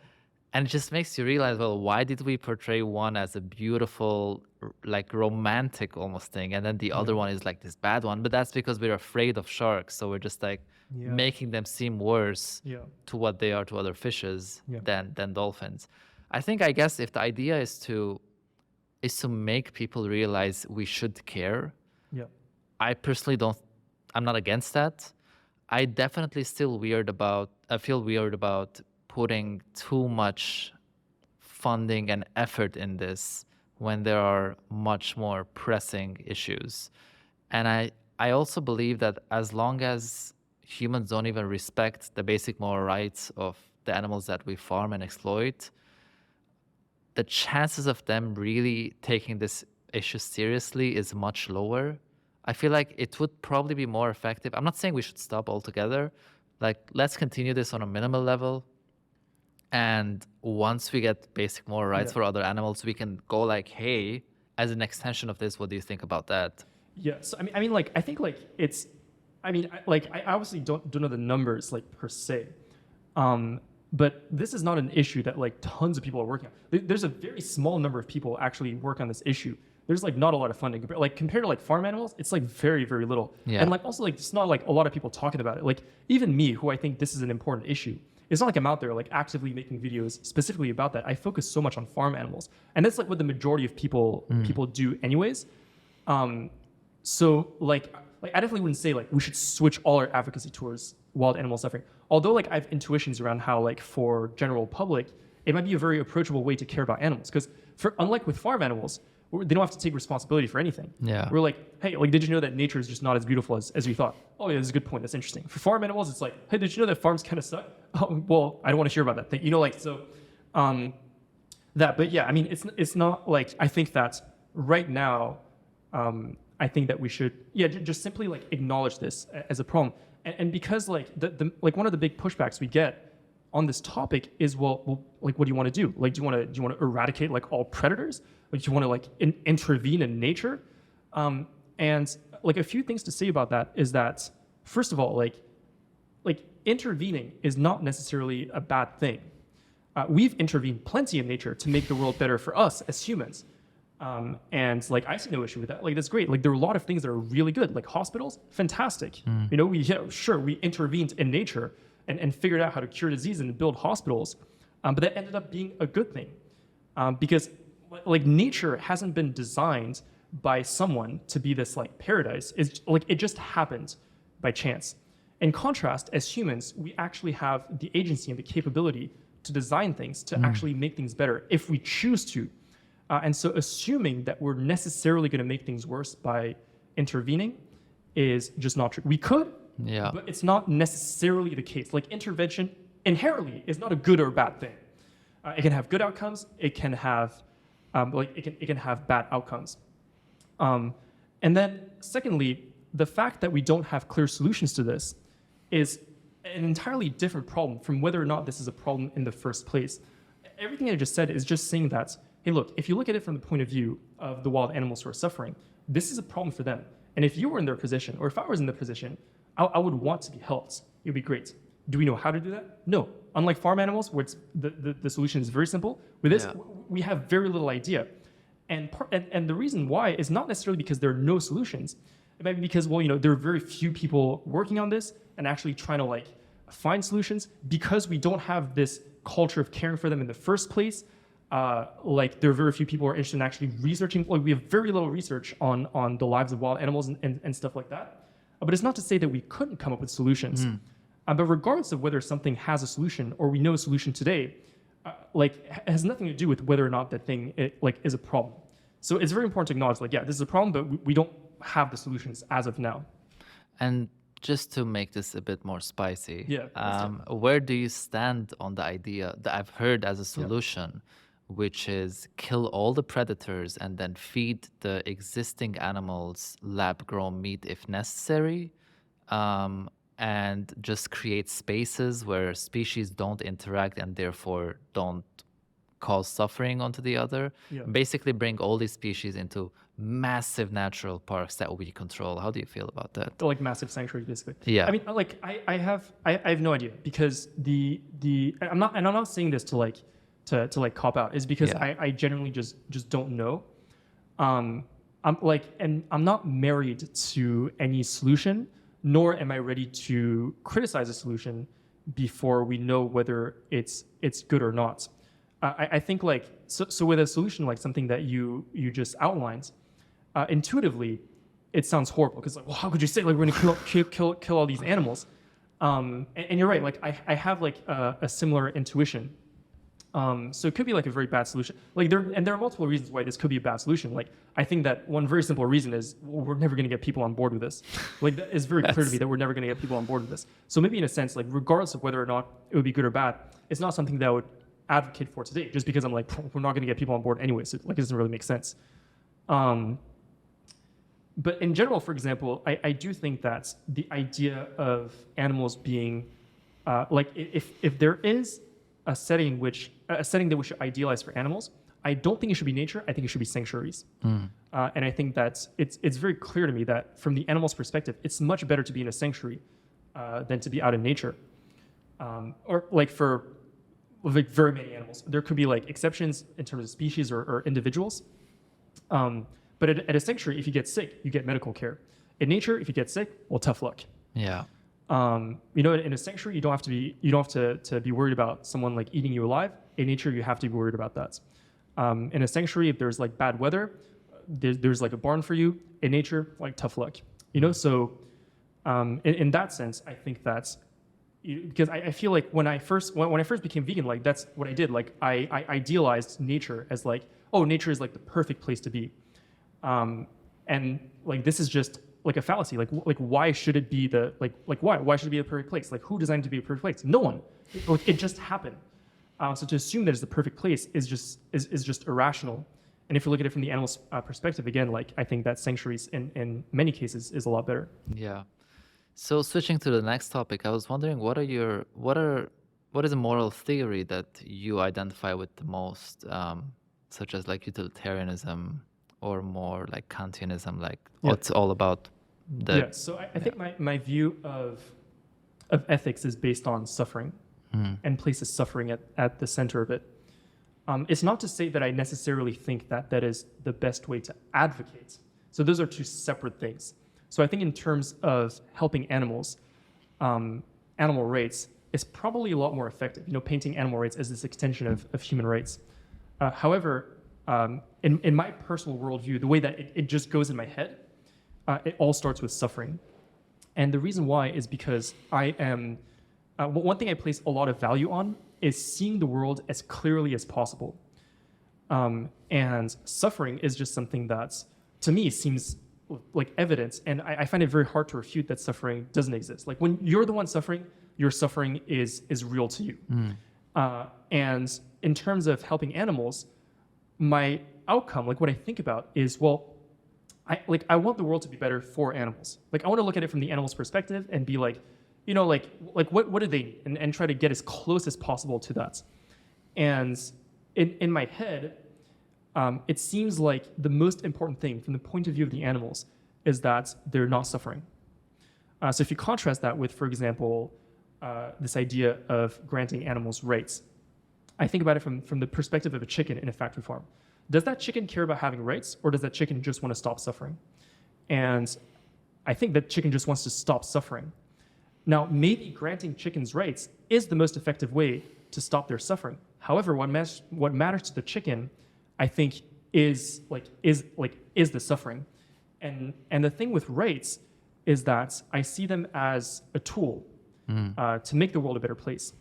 And it just makes you realize, well, why did we portray one as a beautiful, like romantic almost thing, and then the other one is like this bad one? But that's because we're afraid of sharks. So we're just like making them seem worse to what they are to other fishes than dolphins. I guess if the idea is to make people realize we should care, I personally I'm not against that. I definitely I feel weird about putting too much funding and effort in this when there are much more pressing issues. And I also believe that as long as humans don't even respect the basic moral rights of the animals that we farm and exploit, the chances of them really taking this issue seriously is much lower. I feel like it would probably be more effective. I'm not saying we should stop altogether. Like, let's continue this on a minimal level. And once we get basic moral rights for other animals, we can go like, hey, as an extension of this, what do you think about that? Yeah. So I mean, like I think like it's, I obviously don't know the numbers like per se, but this is not an issue that like tons of people are working on. There's a very small number of people actually work on this issue. There's like not a lot of funding compared to like farm animals. It's like very, very little. Yeah. And like also like it's not like a lot of people talking about it. Like even me, who I think this is an important issue. It's not like I'm out there like actively making videos specifically about that. I focus so much on farm animals, and that's like what the majority of people do anyways. So like I definitely wouldn't say like we should switch all our advocacy towards wild animal suffering. Although like I have intuitions around how like for general public, it might be a very approachable way to care about animals. Because unlike with farm animals, they don't have to take responsibility for anything. Yeah. We're like, hey, like did you know that nature is just not as beautiful as we thought? Oh yeah, that's a good point. That's interesting. For farm animals, it's like, hey, did you know that farms kind of suck? Oh, well, I don't want to hear about that thing. You know, like so. But yeah, I mean, it's not like I think that right now. I think that we should, just simply like acknowledge this as a problem, and because like the like one of the big pushbacks we get on this topic is well like what do you want to do? Like do you want to eradicate like all predators? Like do you want to like intervene in nature? And like a few things to say about that is that first of all like intervening is not necessarily a bad thing. We've intervened plenty in nature to make the world better for us as humans. And like I see no issue with that. Like that's great. Like there are a lot of things that are really good. Like hospitals, fantastic. You know, we intervened in nature and figured out how to cure disease and build hospitals. But that ended up being a good thing because like nature hasn't been designed by someone to be this like paradise. It's like it just happened by chance. In contrast, as humans, we actually have the agency and the capability to design things to actually make things better if we choose to. And so assuming that we're necessarily going to make things worse by intervening is just not true. We could, but it's not necessarily the case. Like intervention inherently is not a good or bad thing. It can have good outcomes. It can have it can have bad outcomes. And then secondly, the fact that we don't have clear solutions to this is an entirely different problem from whether or not this is a problem in the first place. Everything I just said is just saying that, hey, look, if you look at it from the point of view of the wild animals who are suffering, this is a problem for them. And if you were in their position, or if I was in their position, I would want to be helped. It would be great. Do we know how to do that? No. Unlike farm animals, where the solution is very simple, with this, we have very little idea. And the reason why is not necessarily because there are no solutions. It might be because, well, you know, there are very few people working on this and actually trying to like find solutions because we don't have this culture of caring for them in the first place. Like there are very few people who are interested in actually researching. Like we have very little research on the lives of wild animals and stuff like that. But it's not to say that we couldn't come up with solutions. But regardless of whether something has a solution or we know a solution today, like it has nothing to do with whether or not that thing is a problem. So it's very important to acknowledge like, yeah, this is a problem, but we don't have the solutions as of now. And just to make this a bit more spicy, Yeah, where do you stand on the idea that I've heard as a solution, which is kill all the predators and then feed the existing animals lab-grown meat if necessary, and just create spaces where species don't interact and therefore don't cause suffering onto the other. Basically bring all these species into massive natural parks that we control. How do you feel about that? Like massive sanctuaries, basically. Yeah. I mean, like I have no idea because I'm not saying this to like cop out. Is because I genuinely just don't know. I'm not married to any solution, nor am I ready to criticize a solution before we know whether it's good or not. I think like so with a solution like something that you just outlined, intuitively it sounds horrible because like, well, how could you say like we're gonna kill all these animals? And you're right. Like I have like a similar intuition. So it could be like a very bad solution. Like there are multiple reasons why this could be a bad solution. Like I think that one very simple reason is we're never going to get people on board with this. Like that is very clear to me that we're never going to get people on board with this. So maybe in a sense, like regardless of whether or not it would be good or bad, it's not something that I would advocate for today. Just because I'm like we're not going to get people on board anyway, so like it doesn't really make sense. But in general, for example, I do think that the idea of animals being like if there is a setting that we should idealize for animals, I don't think it should be nature. I think it should be sanctuaries. And I think that it's very clear to me that from the animal's perspective, it's much better to be in a sanctuary than to be out in nature. Or like for like very many animals, there could be like exceptions in terms of species or individuals. But at a sanctuary, if you get sick, you get medical care. In nature, if you get sick, well, tough luck. Yeah. In a sanctuary, you don't have to be worried about someone like eating you alive. In nature, you have to be worried about that. In a sanctuary, if there's like bad weather, there's like a barn for you. In nature, like tough luck. So in that sense, I think that's because I feel like when I first became vegan, like that's what I did. Like I idealized nature as like, oh, nature is like the perfect place to be, and like this is just like a fallacy. Like why should it be why should it be a perfect place? Like who designed it to be a perfect place? No one. It just happened. So to assume that it's the perfect place is just irrational. And if you look at it from the animal's perspective, again, like I think that sanctuaries in many cases is a lot better. Yeah. So switching to the next topic, I was wondering what is a moral theory that you identify with the most, such as like utilitarianism or more like Kantianism, like what's all about the. Yeah. So I think my view of ethics is based on suffering and places suffering at the center of it. It's not to say that I necessarily think that is the best way to advocate. So those are two separate things. So I think in terms of helping animals, animal rights is probably a lot more effective. Painting animal rights as this extension of human rights. However, in my personal worldview, the way that it just goes in my head, it all starts with suffering. And the reason why is because I am, one thing I place a lot of value on is seeing the world as clearly as possible. And suffering is just something that, to me, seems like evidence. And I find it very hard to refute that suffering doesn't exist. Like when you're the one suffering, your suffering is real to you. And in terms of helping animals, my outcome, like what I think about is, well, I want the world to be better for animals. Like I want to look at it from the animal's perspective and be like, what do they need? And try to get as close as possible to that. And in my head, it seems like the most important thing from the point of view of the animals is that they're not suffering. So if you contrast that with, for example, this idea of granting animals rights, I think about it from the perspective of a chicken in a factory farm. Does that chicken care about having rights, or does that chicken just want to stop suffering? And I think that chicken just wants to stop suffering. Now, maybe granting chickens rights is the most effective way to stop their suffering. However, what matters to the chicken, I think, is the suffering. And the thing with rights is that I see them as a tool to make the world a better place.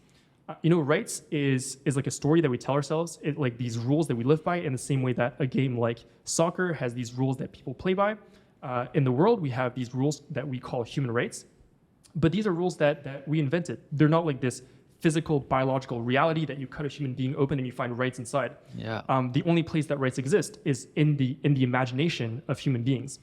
Rights is like a story that we tell ourselves, like these rules that we live by, in the same way that a game like soccer has these rules that people play by. In the world, we have these rules that we call human rights. But these are rules that we invented. They're not like this physical, biological reality that you cut a human being open and you find rights inside. Yeah. The only place that rights exist is in the imagination of human beings.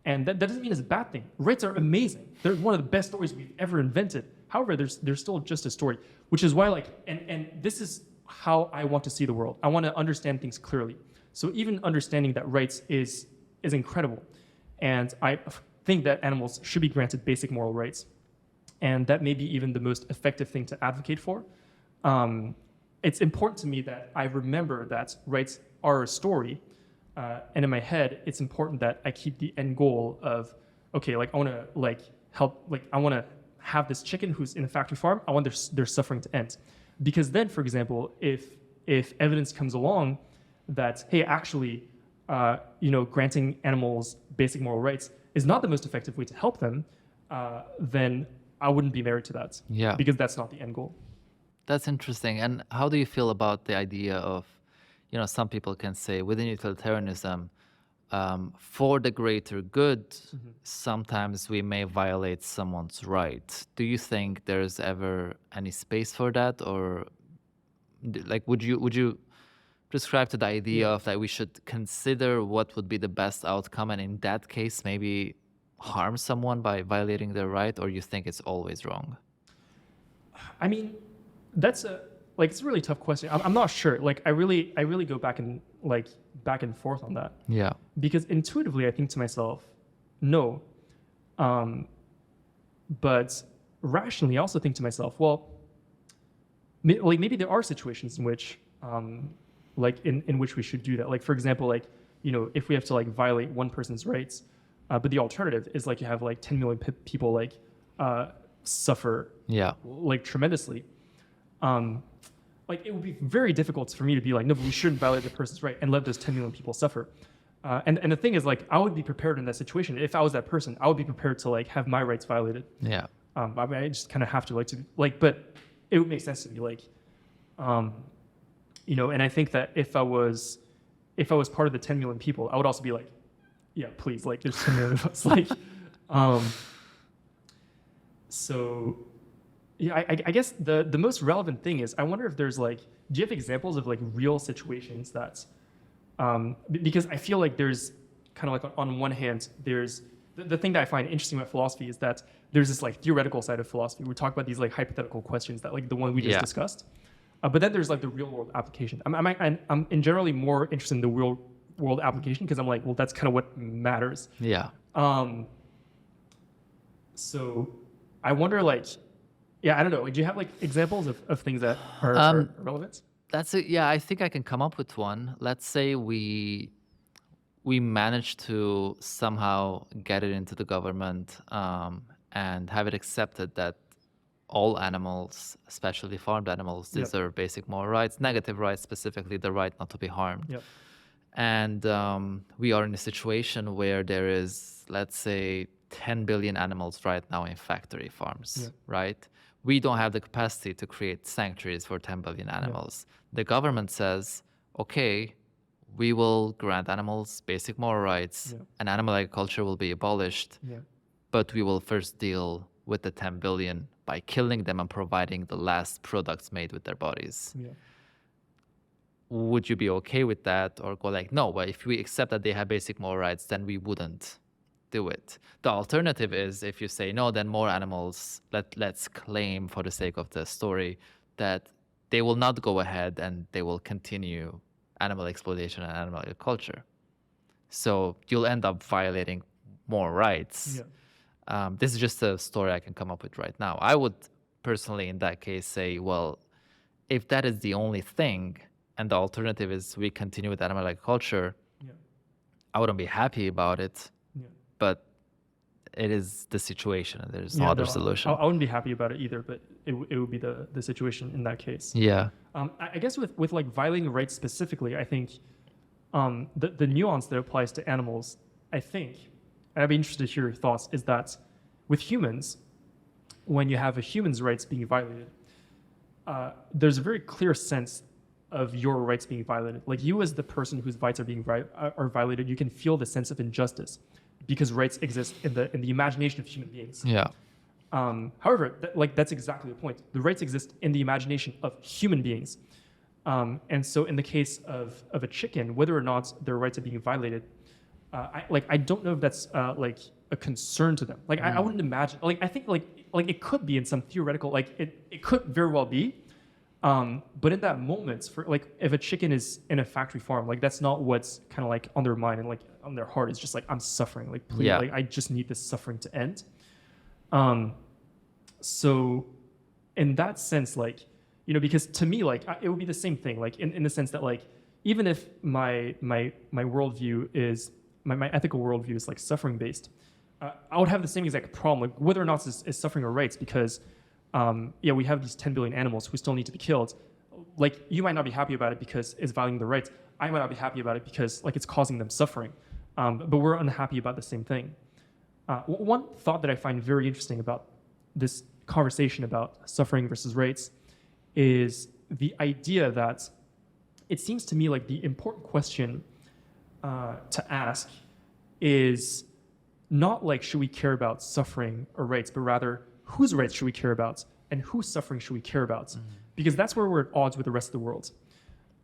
And that doesn't mean it's a bad thing. Rights are amazing. They're one of the best stories we've ever invented. However, they're still just a story, which is why and this is how I want to see the world. I want to understand things clearly. So even understanding that rights is incredible. And I think that animals should be granted basic moral rights. And that may be even the most effective thing to advocate for. It's important to me that I remember that rights are a story. And in my head, it's important that I keep the end goal of, okay, I want to help, I want to have this chicken who's in a factory farm, I want their suffering to end. Because then, for example, if evidence comes along that, hey, actually, granting animals basic moral rights is not the most effective way to help them, then I wouldn't be married to that. Yeah. Because that's not the end goal. That's interesting. And how do you feel about the idea of, some people can say within utilitarianism, for the greater good, sometimes we may violate someone's right. Do you think there's ever any space for that? Or would you prescribe to the idea of that we should consider what would be the best outcome, and in that case, maybe harm someone by violating their right, or you think it's always wrong? I mean, that's like it's a really tough question. I'm not sure. Like I really go back and forth on that. Yeah. Because intuitively I think to myself, no. But rationally I also think to myself, well, like maybe there are situations in which like in which we should do that. Like for example, like, you know, if we have to like violate one person's rights, but the alternative is like you have like 10 million people like suffer like tremendously. Like it would be very difficult for me to be like, no, but we shouldn't violate the person's right and let those 10 million people suffer. And the thing is, like, I would be prepared in that situation. If I was that person, I would be prepared to like have my rights violated. Yeah. I mean, I just kind of have to like, but it would make sense to me, like, you know. And I think that if I was part of the 10 million people, I would also be like, yeah, please, like, there's 10 million of us, like, so. Yeah, I guess the most relevant thing is I wonder if there's like, do you have examples of like real situations that, because I feel like there's kind of like on one hand, there's the thing that I find interesting about philosophy is that there's this like theoretical side of philosophy. We talk about these like hypothetical questions that like the one we just discussed, but then there's like the real world application. I'm in generally more interested in the real world application because I'm like, well, that's kind of what matters. Yeah. So I wonder like, yeah, I don't know. Do you have like examples of things that are relevant? That's it. Yeah, I think I can come up with one. Let's say we manage to somehow get it into the government and have it accepted that all animals, especially farmed animals, deserve basic moral rights, negative rights, specifically the right not to be harmed. Yep. And we are in a situation where there is, let's say, 10 billion animals right now in factory farms, right? We don't have the capacity to create sanctuaries for 10 billion animals. The government says, okay, we will grant animals basic moral rights and animal agriculture will be abolished, but we will first deal with the 10 billion by killing them and providing the last products made with their bodies. Would you be okay with that, or go like, no, but if we accept that they have basic moral rights, then we wouldn't do it? The alternative is if you say no, then more animals, let's claim for the sake of the story that they will not go ahead and they will continue animal exploitation and animal agriculture. So you'll end up violating more rights. This is just a story I can come up with right now. I would personally in that case say, well, if that is the only thing and the alternative is we continue with animal agriculture, I wouldn't be happy about it. But it is the situation, and there's no other solution. I wouldn't be happy about it either, but it would be the situation in that case. Yeah. I guess with like violating rights specifically, I think the nuance that applies to animals, I think, and I'd be interested to hear your thoughts, is that with humans, when you have a human's rights being violated, there's a very clear sense of your rights being violated. Like you as the person whose rights are being violated, you can feel the sense of injustice, because rights exist in the imagination of human beings. However, that's exactly the point. The rights exist in the imagination of human beings. And so in the case of a chicken, whether or not their rights are being violated, I don't know if that's like a concern to them. Like I wouldn't imagine, like I think like it could be in some theoretical, like it could very well be. But in that moment, for like if a chicken is in a factory farm, like that's not what's kind of like on their mind and like on their heart. It's just like, I'm suffering, like please, like I just need this suffering to end. So in that sense, like, you know, because to me, like it would be the same thing, like in the sense that like, even if my worldview is, my ethical worldview is like suffering based, I would have the same exact problem, like whether or not it's suffering or rights, because we have these 10 billion animals who still need to be killed. Like you might not be happy about it because it's violating their rights. I might not be happy about it because like it's causing them suffering. But we're unhappy about the same thing. One thought that I find very interesting about this conversation about suffering versus rights is the idea that it seems to me like the important question to ask is not like, should we care about suffering or rights, but rather, whose rights should we care about and whose suffering should we care about? Because that's where we're at odds with the rest of the world.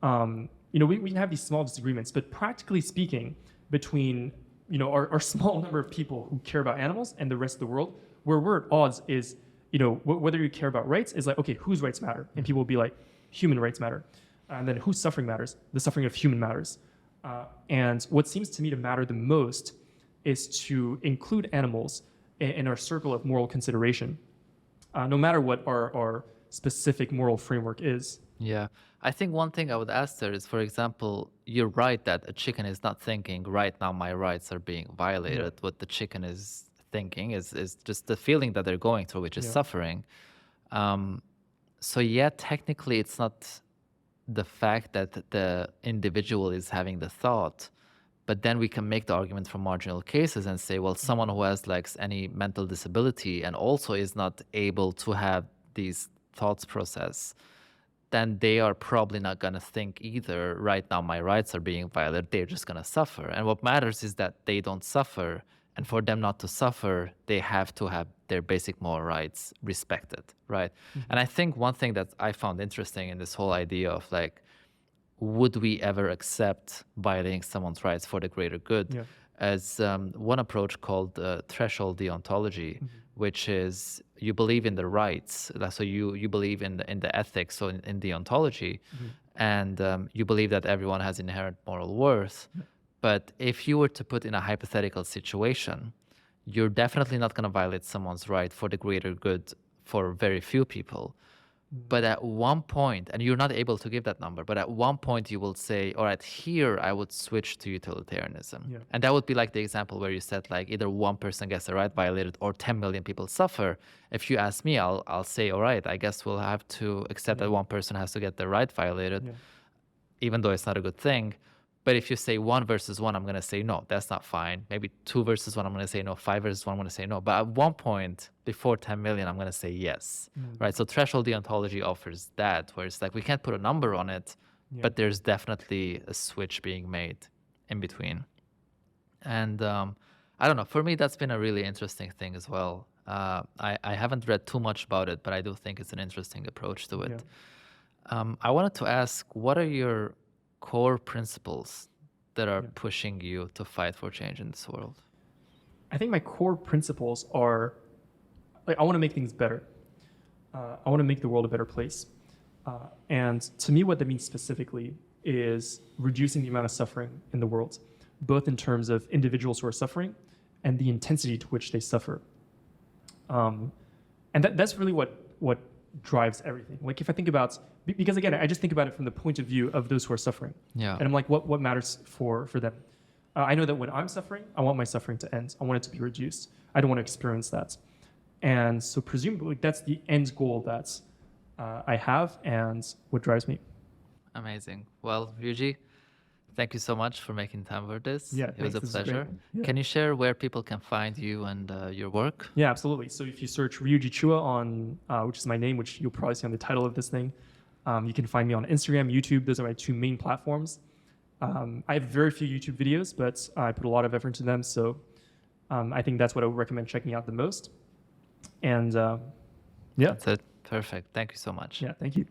You know, we can have these small disagreements, but practically speaking, between, you know, our small number of people who care about animals and the rest of the world, where we're at odds is, you know, whether you care about rights is like, okay, whose rights matter? And people will be like, human rights matter. And then whose suffering matters? The suffering of human matters. And what seems to me to matter the most is to include animals in our circle of moral consideration, no matter what our specific moral framework is. Yeah. I think one thing I would ask there is, for example, you're right that a chicken is not thinking, right now my rights are being violated. Yeah. What the chicken is thinking is just the feeling that they're going through, which is Yeah. suffering. So yeah, technically it's not the fact that the individual is having the thought, but then we can make the argument for marginal cases and say, well, someone who has like any mental disability and also is not able to have these thoughts process, then they are probably not going to think either, right now my rights are being violated, they're just going to suffer. And what matters is that they don't suffer. And for them not to suffer, they have to have their basic moral rights respected, right? And I think one thing that I found interesting in this whole idea of like, would we ever accept violating someone's rights for the greater good? Yeah. As one approach called threshold deontology, which is you believe in the rights, so you believe in the ethics, so in deontology, and you believe that everyone has inherent moral worth. But if you were to put in a hypothetical situation, you're definitely not going to violate someone's right for the greater good for very few people. But at one point, and you're not able to give that number, but at one point you will say, all right, here I would switch to utilitarianism. Yeah. And that would be like the example where you said like either one person gets a right violated or 10 million people suffer. If you ask me, I'll say, all right, I guess we'll have to accept that one person has to get their right violated, even though it's not a good thing. But if you say 1 versus 1, I'm going to say, no, that's not fine. Maybe 2 versus 1, I'm going to say no. 5 versus 1, I'm going to say no. But at one point, before 10 million, I'm going to say yes. Right? So threshold deontology offers that, where it's like we can't put a number on it, but there's definitely a switch being made in between. And I don't know. For me, that's been a really interesting thing as well. I haven't read too much about it, but I do think it's an interesting approach to it. I wanted to ask, what are your core principles that are pushing you to fight for change in this world? I think my core principles are, like, I want to make things better. I want to make the world a better place. And to me, what that means specifically is reducing the amount of suffering in the world, both in terms of individuals who are suffering and the intensity to which they suffer. And that's really what drives everything. Like if I think about, because again, I just think about it from the point of view of those who are suffering. Yeah. And I'm like, what matters for them? I know that when I'm suffering, I want my suffering to end. I want it to be reduced. I don't want to experience that. And so presumably that's the end goal that I have and what drives me. Amazing. Well, Ryuji, thank you so much for making time for this. Yeah, it was a thanks. This was pleasure. great. Yeah. Can you share where people can find you and your work? Yeah, absolutely. So if you search Ryuji Chua on, which is my name, which you'll probably see on the title of this thing, you can find me on Instagram, YouTube. Those are my 2 main platforms. I have very few YouTube videos, but I put a lot of effort into them. So I think that's what I would recommend checking out the most. And yeah. That's it. Perfect. Thank you so much. Yeah, thank you.